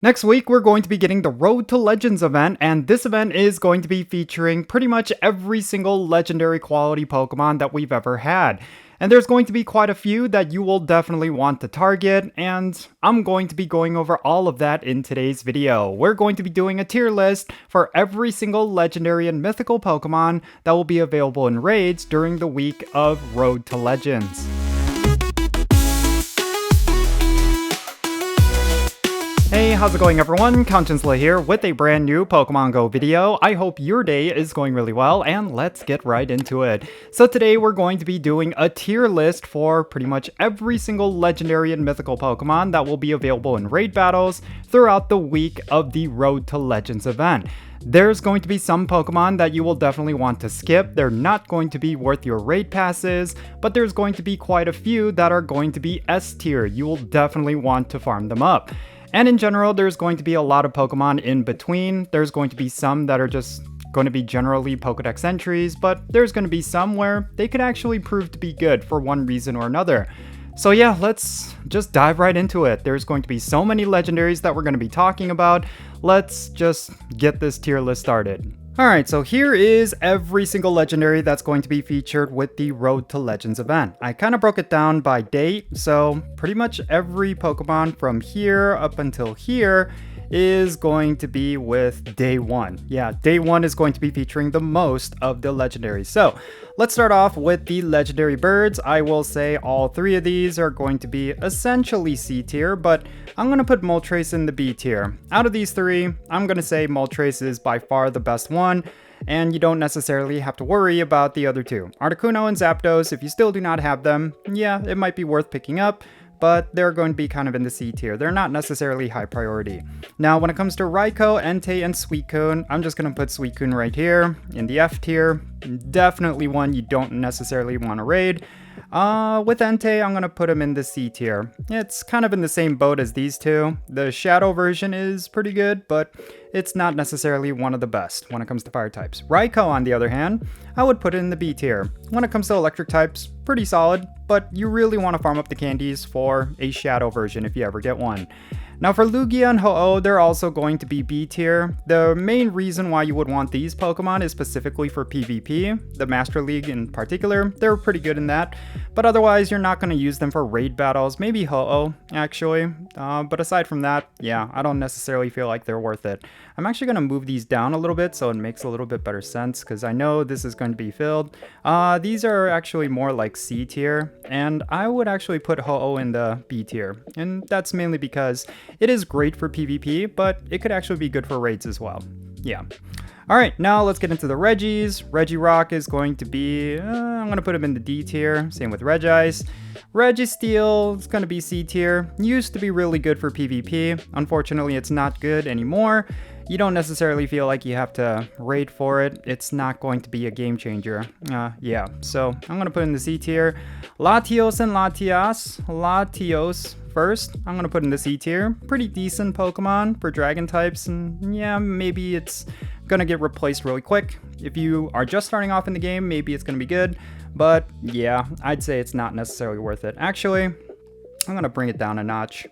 Next week, we're going to be getting the Road to Legends event, and this event is going to be featuring pretty much every single legendary quality Pokemon that we've ever had. And there's going to be quite a few that you will definitely want to target, and I'm going to be going over all of that in today's video. We're going to be doing a tier list for every single legendary and mythical Pokemon that will be available in raids during the week of Road to Legends. Hey, how's it going everyone? Jinsula here with a brand new Pokemon GO video. I hope your day is going really well, and let's get right into it. So today we're going to be doing a tier list for pretty much every single legendary and mythical Pokemon that will be available in raid battles throughout the week of the Road to Legends event. There's going to be some Pokemon that you will definitely want to skip. They're not going to be worth your raid passes, but there's going to be quite a few that are going to be S tier. You will definitely want to farm them up. And in general, there's going to be a lot of Pokemon in between. There's going to be some that are just going to be generally Pokedex entries, but there's going to be some where they could actually prove to be good for one reason or another. So yeah, let's just dive right into it. There's going to be so many legendaries that we're going to be talking about. Let's just get this tier list started. Alright, so here is every single legendary that's going to be featured with the Road to Legends event. I kind of broke it down by date, so pretty much every Pokemon from here up until here is going to be with day one. Yeah, day one is going to be featuring the most of the legendaries. So let's start off with the legendary birds. I will say all three of these are going to be essentially C tier, but I'm going to put Moltres in the B tier. Out of these three, I'm going to say Moltres is by far the best one, and you don't necessarily have to worry about the other two. Articuno and Zapdos, if you still do not have them, yeah, it might be worth picking up, but they're going to be kind of in the C tier. They're not necessarily high priority. Now, when it comes to Raikou, Entei, and Suicune, I'm just going to put Suicune right here in the F tier. Definitely one you don't necessarily want to raid. With Entei, I'm going to put him in the C tier. It's kind of in the same boat as these two. The Shadow version is pretty good, but it's not necessarily one of the best when it comes to fire types. Raikou, on the other hand, I would put it in the B tier. When it comes to electric types, pretty solid, but you really want to farm up the candies for a Shadow version if you ever get one. Now for Lugia and Ho-Oh, they're also going to be B tier. The main reason why you would want these Pokemon is specifically for PvP. The Master League in particular, they're pretty good in that. But otherwise, you're not going to use them for raid battles. Maybe Ho-Oh, actually. But aside from that, yeah, I don't necessarily feel like they're worth it. I'm actually going to move these down a little bit so it makes a little bit better sense, because I know this is going to be filled. These are actually more like C tier, and I would actually put Ho-Oh in the B tier. And that's mainly because it is great for PvP, but it could actually be good for raids as well. Yeah. Alright, now let's get into the Regis. Regirock is going to be, I'm going to put him in the D tier. Same with Regice. Registeel is going to be C tier. Used to be really good for PvP. Unfortunately, it's not good anymore. You don't necessarily feel like you have to raid for it. It's not going to be a game changer. Yeah, so I'm going to put in the C tier. Latios and Latias. Latios first, I'm going to put in the C tier. Pretty decent Pokemon for dragon types, and yeah, maybe it's going to get replaced really quick. If you are just starting off in the game, maybe it's going to be good, but yeah, I'd say it's not necessarily worth it. Actually, I'm going to bring it down a notch.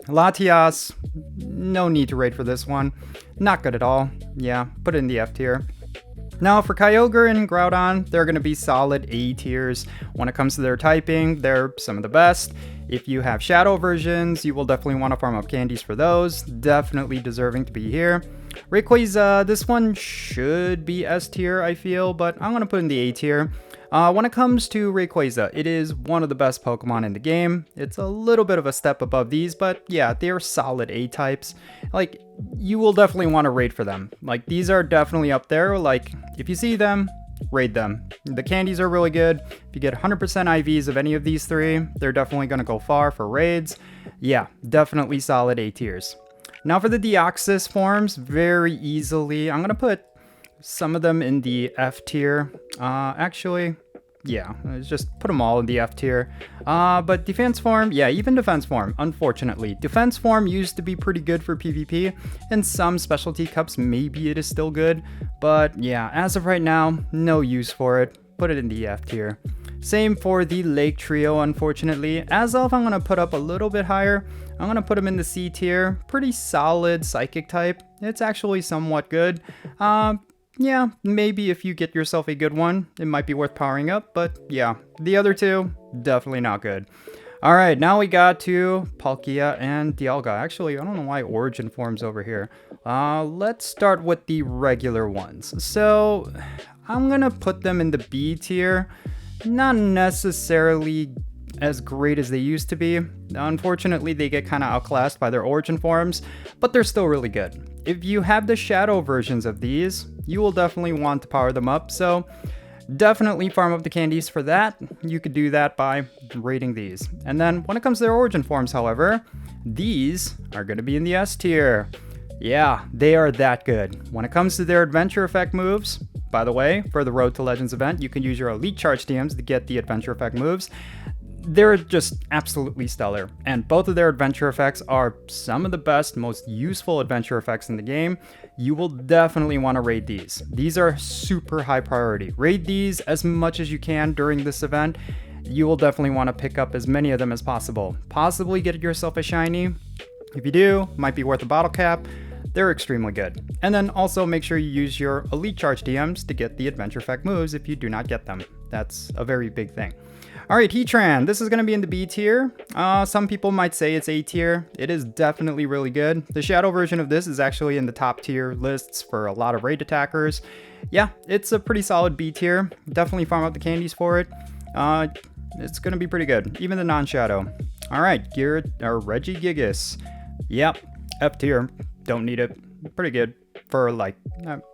Latias, no need to raid for this one. Not good at all. Yeah, put it in the F tier. Now for Kyogre and Groudon, they're going to be solid A tiers. When it comes to their typing, they're some of the best. If you have Shadow versions, you will definitely want to farm up candies for those. Definitely deserving to be here. Rayquaza, this one should be S tier, I feel, but I'm going to put in the A tier. When it comes to Rayquaza, it is one of the best Pokemon in the game. It's a little bit of a step above these, but yeah, they're solid A types. Like, you will definitely want to raid for them. Like, these are definitely up there. Like, if you see them, raid them. The candies are really good. If you get 100% IVs of any of these three, they're definitely going to go far for raids. Yeah, definitely solid A tiers. Now for the Deoxys forms, very easily, I'm going to put some of them in the F tier. Actually, yeah, just put them all in the F tier. But defense form, yeah, even defense form, unfortunately. Defense form used to be pretty good for PvP. In some specialty cups, maybe it is still good. But yeah, as of right now, no use for it. Put it in the F tier. Same for the Lake Trio, unfortunately. As of, I'm going to put up a little bit higher. I'm gonna put him in the C tier. Pretty solid psychic type. It's actually somewhat good. Yeah, maybe if you get yourself a good one, it might be worth powering up, but yeah, the other two, definitely not good. Alright, now we got to Palkia and Dialga. Actually, I don't know why Origin Form's over here. Let's start with the regular ones. So, I'm gonna put them in the B tier. Not necessarily as great as they used to be. Unfortunately, they get kind of outclassed by their Origin Forms, but they're still really good. If you have the Shadow versions of these, you will definitely want to power them up, so definitely farm up the candies for that. You could do that by rating these. And then when it comes to their Origin Forms, however, these are going to be in the S tier. Yeah, they are that good. When it comes to their Adventure Effect moves, by the way, for the Road to Legends event, you can use your Elite Charge TMs to get the Adventure Effect moves. They're just absolutely stellar, and both of their adventure effects are some of the best, most useful adventure effects in the game. You will definitely want to raid these. These are super high priority. Raid these as much as you can during this event. You will definitely want to pick up as many of them as possible. Possibly get yourself a shiny. If you do, might be worth a bottle cap. They're extremely good. And then also make sure you use your Elite Charge DMs to get the adventure effect moves if you do not get them. That's a very big thing. Alright, Heatran, this is going to be in the B tier. Some people might say it's A tier. It is definitely really good. The Shadow version of this is actually in the top tier lists for a lot of raid attackers. Yeah, it's a pretty solid B tier. Definitely farm out the candies for it. It's going to be pretty good, even the non-Shadow. Alright, Regigigas. Yep, F tier. Don't need it. Pretty good for like,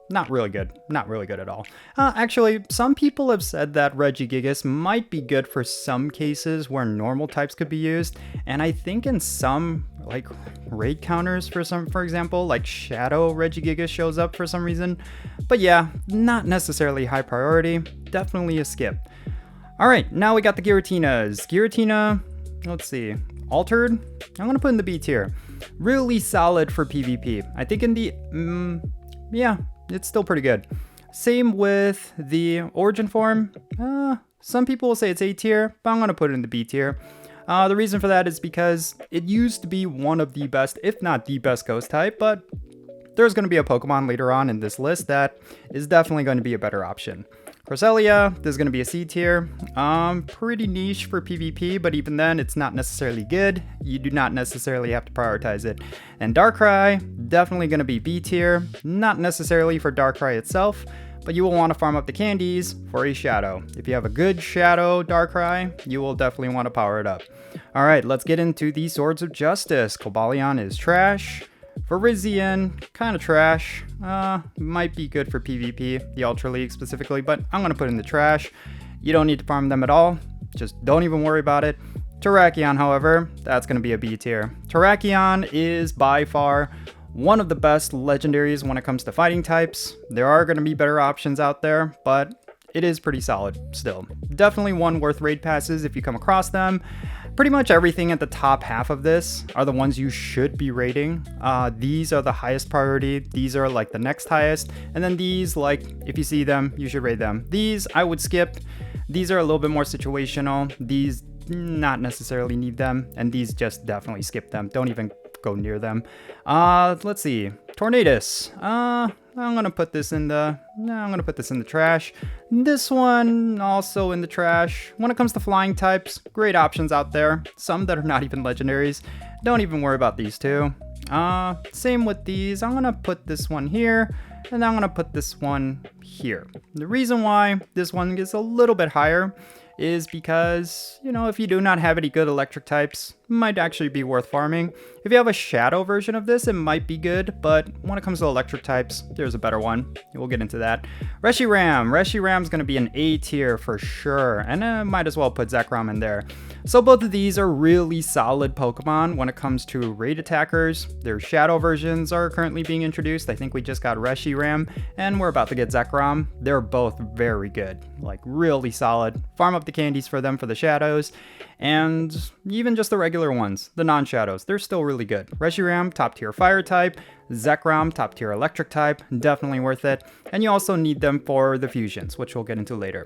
not really good. Not really good at all. Actually, some people have said that Regigigas might be good for some cases where normal types could be used. And I think in some like raid counters for example, like Shadow Regigigas shows up for some reason. But yeah, not necessarily high priority. Definitely a skip. All right, now we got the Giratinas. Giratina, let's see, Altered. I'm gonna put in the B tier. Really solid for PvP. I think in the, yeah, it's still pretty good. Same with the Origin Form. Some people will say it's A tier, but I'm gonna put it in the B tier. The reason for that is because it used to be one of the best, if not the best ghost type, but there's going to be a Pokemon later on in this list that is definitely going to be a better option. Cresselia, this is going to be a C tier. Pretty niche for PvP, but even then, it's not necessarily good. You do not necessarily have to prioritize it. And Darkrai, definitely going to be B tier. Not necessarily for Darkrai itself, but you will want to farm up the candies for a Shadow. If you have a good Shadow Darkrai, you will definitely want to power it up. All right, let's get into the Swords of Justice. Cobalion is trash. Virizion, kind of trash. Might be good for PvP, the Ultra League specifically, but I'm going to put in the trash. You don't need to farm them at all. Just don't even worry about it. Terrakion, however, that's going to be a B tier. Terrakion is by far one of the best legendaries when it comes to fighting types. There are going to be better options out there, but it is pretty solid still. Definitely one worth raid passes if you come across them. Pretty much everything at the top half of this are the ones you should be raiding. These are the highest priority. These are like the next highest. And then these, like, if you see them, you should raid them. These, I would skip. These are a little bit more situational. These, not necessarily need them. And these, just definitely skip them. Don't even go near them. Let's see. Tornadus. I'm gonna put this in the trash. This one also in the trash. When it comes to flying types, great options out there. Some that are not even legendaries. Don't even worry about these two. Same with these. I'm gonna put this one here, and I'm gonna put this one here. The reason why this one gets a little bit higher is because, you know, if you do not have any good electric types, it might actually be worth farming. If you have a Shadow version of this, it might be good, but when it comes to electric types, there's a better one. We'ul get into that. Reshiram. Reshiram's going to be an A tier for sure, and I might as well put Zekrom in there. So both of these are really solid Pokemon when it comes to raid attackers. Their Shadow versions are currently being introduced. I think we just got Reshiram, and we're about to get Zekrom. They're both very good, like really solid. Farm up the candies for them for the Shadows, and even just the regular ones, the non-Shadows, they're still really good. Reshiram, top tier fire type. Zekrom, top tier electric type, definitely worth it. And you also need them for the fusions, which we'll get into later.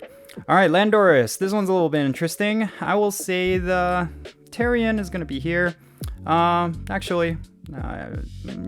All right, Landorus, this one's a little bit interesting. I will say the Tarian is going to be here. Actually,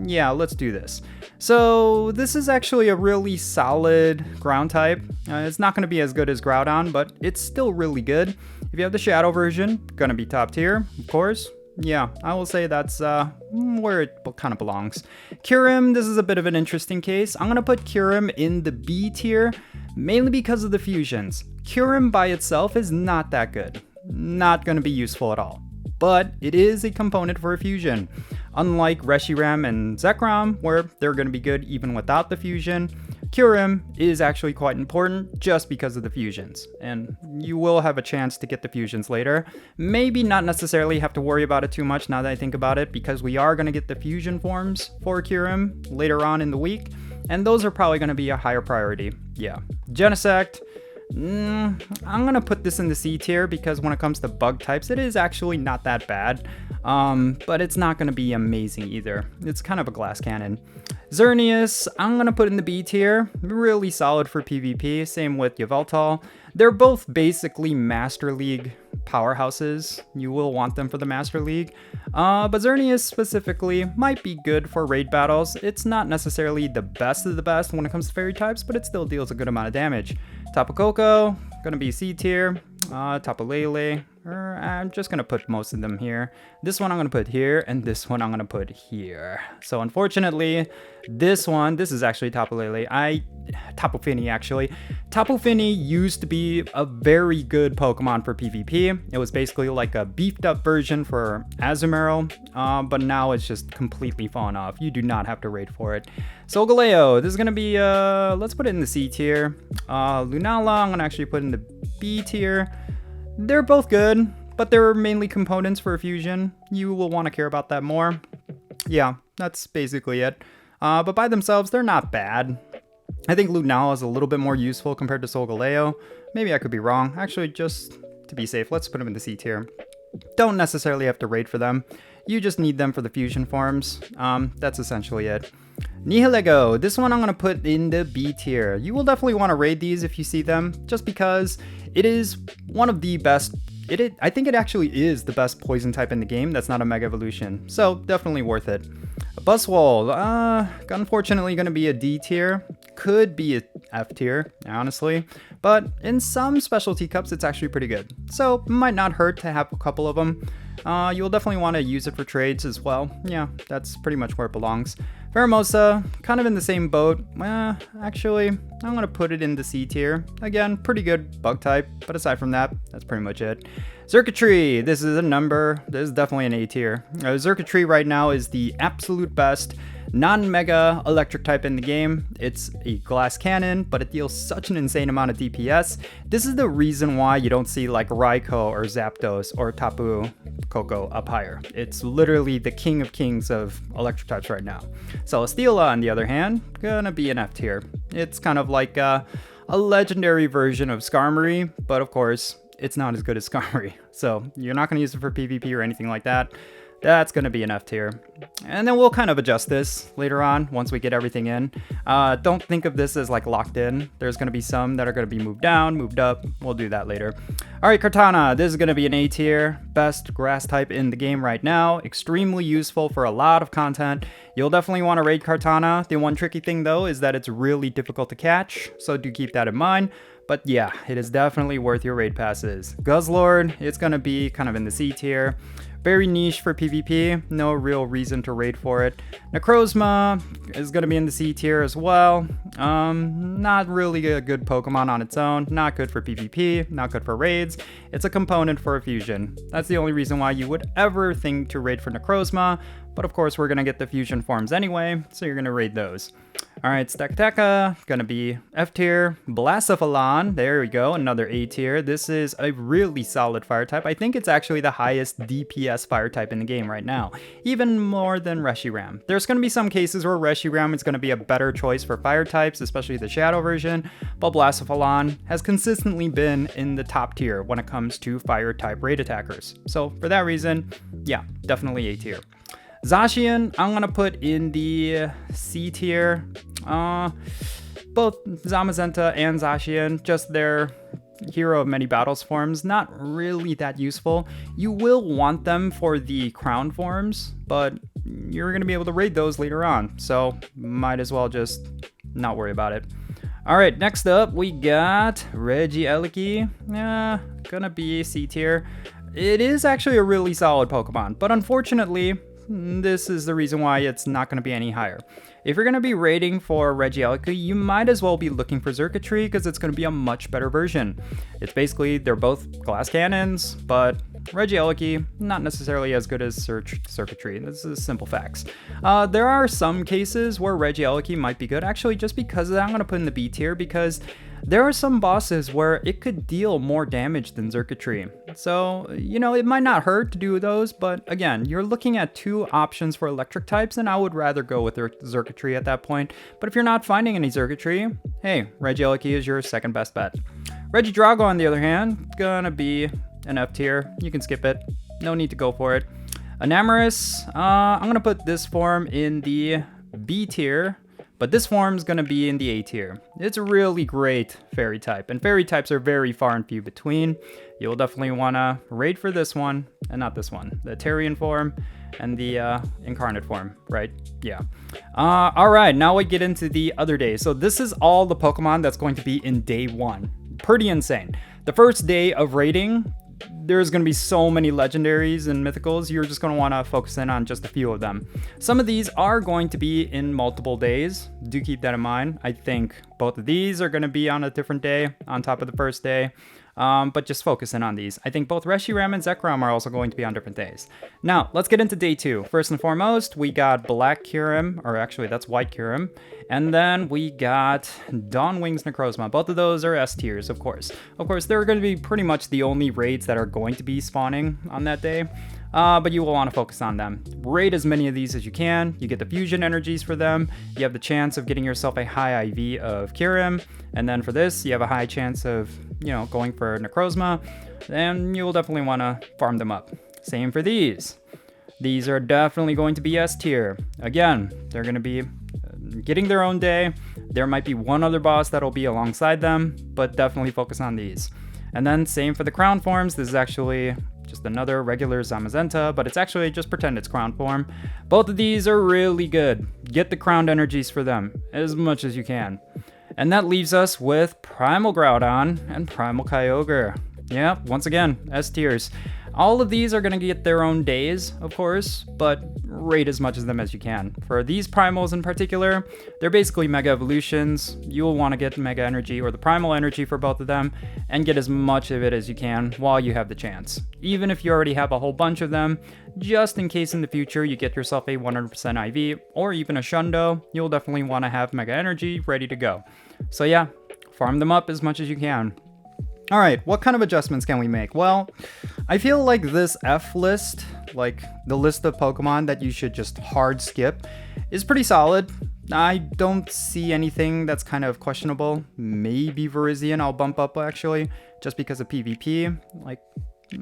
yeah, let's do this. So this is actually a really solid ground type. It's not going to be as good as Groudon, but it's still really good. If you have the Shadow version, going to be top tier, of course. Yeah, I will say that's where it kind of belongs. Kyurem, this is a bit of an interesting case. I'm going to put Kyurem in the B tier, mainly because of the fusions. Kyurem by itself is not that good. Not going to be useful at all. But it is a component for a fusion. Unlike Reshiram and Zekrom, where they're going to be good even without the fusion, Kyurem is actually quite important just because of the fusions. And you will have a chance to get the fusions later. Maybe not necessarily have to worry about it too much now that I think about it, because we are going to get the fusion forms for Kyurem later on in the week. And those are probably going to be a higher priority. Yeah. Genesect. I'm going to put this in the C tier because when it comes to bug types, it is actually not that bad. But it's not going to be amazing either. It's kind of a glass cannon. Xerneas, I'm going to put in the B tier. Really solid for PvP. Same with Yveltal. They're both basically Master League powerhouses. You will want them for the Master League. But Xerneas specifically might be good for raid battles. It's not necessarily the best of the best when it comes to fairy types, but it still deals a good amount of damage. Tapu Koko, gonna be C tier. Tapu Lele, I'm just gonna put most of them here. This one I'm gonna put here, and this one I'm gonna put here. So unfortunately, this is actually Tapu Lele. Tapu Fini actually. Tapu Fini used to be a very good Pokemon for PvP. It was basically like a beefed up version for Azumarill, but now it's just completely fallen off. You do not have to raid for it. Solgaleo, this is gonna be, let's put it in the C tier. Lunala, I'm gonna actually put in the B tier. They're both good, but they're mainly components for a fusion. You will want to care about that more. Yeah, that's basically it. But by themselves, they're not bad. I think Lunala is a little bit more useful compared to Solgaleo. Maybe I could be wrong. Actually, just to be safe, let's put them in the C tier. Don't necessarily have to raid for them. You just need them for the fusion forms. That's essentially it. Nihilego, this one I'm going to put in the B tier. You will definitely want to raid these if you see them, just because it is one of the best. I think it actually is the best poison type in the game that's not a Mega Evolution, so definitely worth it. Buzzwole, unfortunately going to be a D tier. Could be a F tier, honestly, but in some specialty cups it's actually pretty good, so it might not hurt to have a couple of them. You'll definitely want to use it for trades as well. Yeah, that's pretty much where it belongs. Pheromosa, kind of in the same boat. Actually, I'm going to put it in the C tier. Again, pretty good bug type, but aside from that, that's pretty much it. Xurkitree, this is a number. This is definitely an A tier. Xurkitree right now is the absolute best non-mega electric type in the game. It's a glass cannon, but it deals such an insane amount of DPS. This is the reason why you don't see like Raikou or Zapdos or Tapu Koko up higher. It's literally the king of kings of electric types right now. Celesteela, on the other hand, gonna be an F tier. It's kind of like a legendary version of Skarmory, but of course, it's not as good as Skarmory. So you're not gonna use it for PvP or anything like that. That's going to be an F tier. And then we'll kind of adjust this later on once we get everything in. Don't think of this as like locked in. There's going to be some that are going to be moved down, moved up. We'll do that later. All right, Kartana. This is going to be an A tier. Best grass type in the game right now. Extremely useful for a lot of content. You'll definitely want to raid Kartana. The one tricky thing though is that it's really difficult to catch. So do keep that in mind. But yeah, it is definitely worth your raid passes. Guzzlord, it's going to be kind of in the C tier. Very niche for PvP, no real reason to raid for it. Necrozma is going to be in the C tier as well. Not really a good Pokemon on its own, not good for PvP, not good for raids. It's a component for a fusion. That's the only reason why you would ever think to raid for Necrozma, but of course we're going to get the fusion forms anyway, so you're going to raid those. Alright, Stakataka, gonna be F tier. Blacephalon, there we go, another A tier. This is a really solid fire type. I think it's actually the highest DPS fire type in the game right now, even more than Reshiram. There's gonna be some cases where Reshiram is gonna be a better choice for fire types, especially the Shadow version, but Blacephalon has consistently been in the top tier when it comes to fire type raid attackers. So for that reason, yeah, definitely A tier. Zacian, I'm gonna put in the C tier. Both Zamazenta and Zacian, just their Hero of Many Battles forms, not really that useful. You will want them for the crown forms, but you're going to be able to raid those later on, so might as well just not worry about it. Alright, next up we got Regieleki. Yeah, gonna be C tier. It is actually a really solid Pokemon, but unfortunately, this is the reason why it's not going to be any higher. If you're going to be rating for Regieleki, you might as well be looking for Xurkitree because it's going to be a much better version. It's basically, they're both glass cannons, but Regieleki, not necessarily as good as Xurkitree. This is simple facts. There are some cases where Regieleki might be good, actually, just because of that, I'm going to put in the B tier because there are some bosses where it could deal more damage than Xurkitree. So, you know, it might not hurt to do those, but again, you're looking at two options for electric types, and I would rather go with Xurkitree at that point. But if you're not finding any Xurkitree, hey, Regieleki is your second best bet. Regidrago, on the other hand, gonna be an F tier. You can skip it. No need to go for it. Enamorus, I'm gonna put this form in the B tier, but this form's gonna be in the A tier. It's a really great fairy type, and fairy types are very far and few between. You'll definitely wanna raid for this one, and not this one. The Terrian form and the incarnate form, right? Yeah. All right, now we get into the other days. So this is all the Pokemon that's going to be in day one. Pretty insane. The first day of raiding, there's going to be so many legendaries and mythicals, you're just going to want to focus in on just a few of them. Some of these are going to be in multiple days. Do keep that in mind. I think both of these are going to be on a different day on top of the first day. But just focus in on these. I think both Reshiram and Zekrom are also going to be on different days. Now, let's get into day two. First and foremost, we got Black Kyurem, or actually that's White Kyurem. And then we got Dawnwing's Necrozma. Both of those are S tiers, of course. Of course, they're going to be pretty much the only raids that are going to be spawning on that day. But you will want to focus on them. Raid as many of these as you can. You get the fusion energies for them. You have the chance of getting yourself a high IV of Kyurem. And then for this, you have a high chance of, you know, going for Necrozma. And you will definitely want to farm them up. Same for these. These are definitely going to be S tier. Again, they're going to be getting their own day. There might be one other boss that'll be alongside them, but definitely focus on these. And then same for the crown forms. This is actually just another regular Zamazenta, but it's actually just pretend it's crown form. Both of these are really good. Get the crowned energies for them as much as you can. And that leaves us with Primal Groudon and Primal Kyogre. Yeah, once again, S tiers. All of these are going to get their own days, of course, but raid as much of them as you can. For these primals in particular, they're basically mega evolutions. You will want to get mega energy or the primal energy for both of them and get as much of it as you can while you have the chance. Even if you already have a whole bunch of them, just in case in the future you get yourself a 100% IV or even a Shundo, you'll definitely want to have mega energy ready to go. So yeah, farm them up as much as you can. All right, what kind of adjustments can we make? Well, I feel like this F list, like the list of Pokemon that you should just hard skip, is pretty solid. I don't see anything that's kind of questionable. Maybe Virizion I'll bump up actually, just because of PvP. Like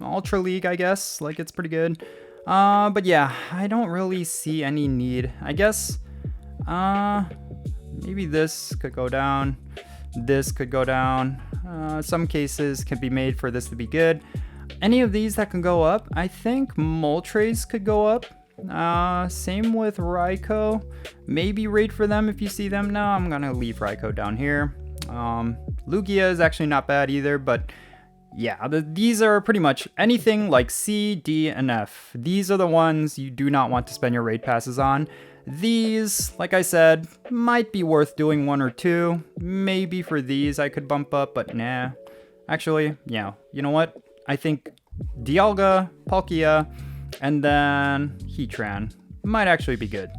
Ultra League, I guess, like it's pretty good. But yeah, I don't really see any need. I guess, maybe this could go down. This could go down. Some cases can be made for this to be good. Any of these that can go up, I think Moltres could go up. Same with Raikou. Maybe raid for them if you see them. No, I'm gonna leave Raikou down here. Lugia is actually not bad either, but yeah, these are pretty much anything like C, D, and F. These are the ones you do not want to spend your raid passes on. These, like I said, might be worth doing one or two. Maybe for these I could bump up, but nah. Actually, yeah, you know what? I think Dialga, Palkia, and then Heatran might actually be good.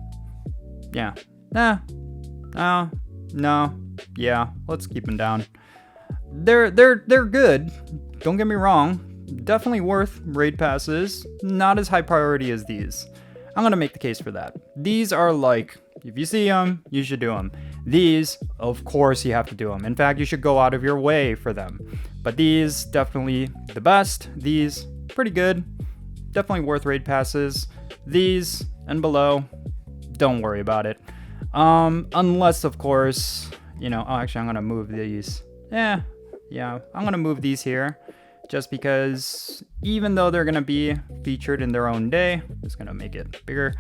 Yeah. No. Yeah, let's keep them down. They're good. Don't get me wrong. Definitely worth raid passes. Not as high priority as these. I'm gonna make the case for that. These are like, if you see them, you should do them. These, of course you have to do them. In fact, you should go out of your way for them. But these, definitely the best. These, pretty good. Definitely worth raid passes. These and below, don't worry about it. Unless, of course, you know, oh, actually I'm gonna move these. Yeah, Yeah, I'm gonna move these here just because even though they're gonna be featured in their own day, I'm just gonna make it bigger.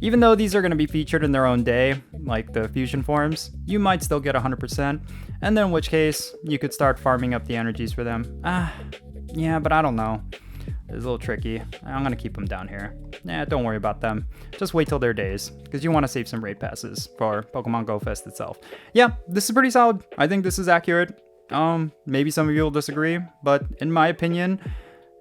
Even though these are gonna be featured in their own day, like the fusion forms, you might still get 100%, and then in which case, you could start farming up the energies for them. Yeah, but I don't know. It's a little tricky. I'm gonna keep them down here. Don't worry about them. Just wait till their days, because you want to save some raid passes for Pokemon Go Fest itself. Yeah, this is pretty solid. I think this is accurate. Maybe some of you will disagree, but in my opinion,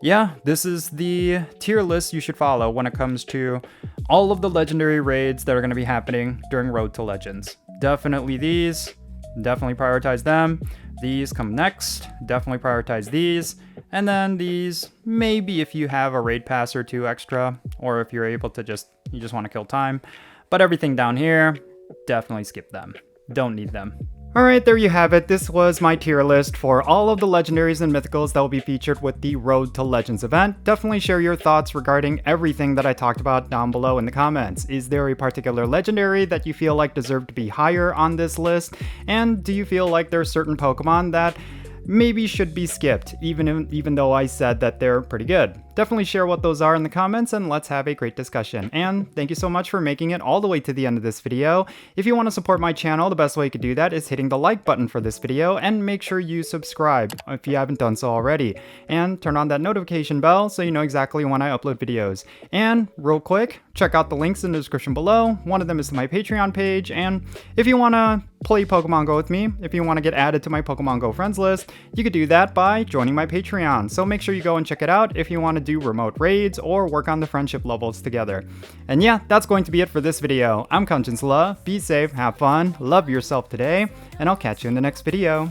yeah, this is the tier list you should follow when it comes to all of the legendary raids that are going to be happening during Road to Legends. Definitely these. Definitely prioritize them. These come next. Definitely prioritize these. And then these, maybe if you have a raid pass or two extra, or if you're able to you just want to kill time. But everything down here, definitely skip them. Don't need them. Alright, there you have it. This was my tier list for all of the legendaries and mythicals that will be featured with the Road to Legends event. Definitely share your thoughts regarding everything that I talked about down below in the comments. Is there a particular legendary that you feel like deserve to be higher on this list? And do you feel like there's certain Pokemon that maybe should be skipped, even though I said that they're pretty good? Definitely share what those are in the comments and let's have a great discussion. And thank you so much for making it all the way to the end of this video. If you want to support my channel, the best way you could do that is hitting the like button for this video and make sure you subscribe if you haven't done so already. And turn on that notification bell so you know exactly when I upload videos. And real quick, check out the links in the description below. One of them is to my Patreon page. And if you want to play Pokemon Go with me, if you want to get added to my Pokemon Go friends list, you could do that by joining my Patreon. So make sure you go and check it out if you want to do remote raids or work on the friendship levels together. And yeah, that's going to be it for this video. I'm Jinsula. Be safe, have fun, love yourself today, and I'll catch you in the next video.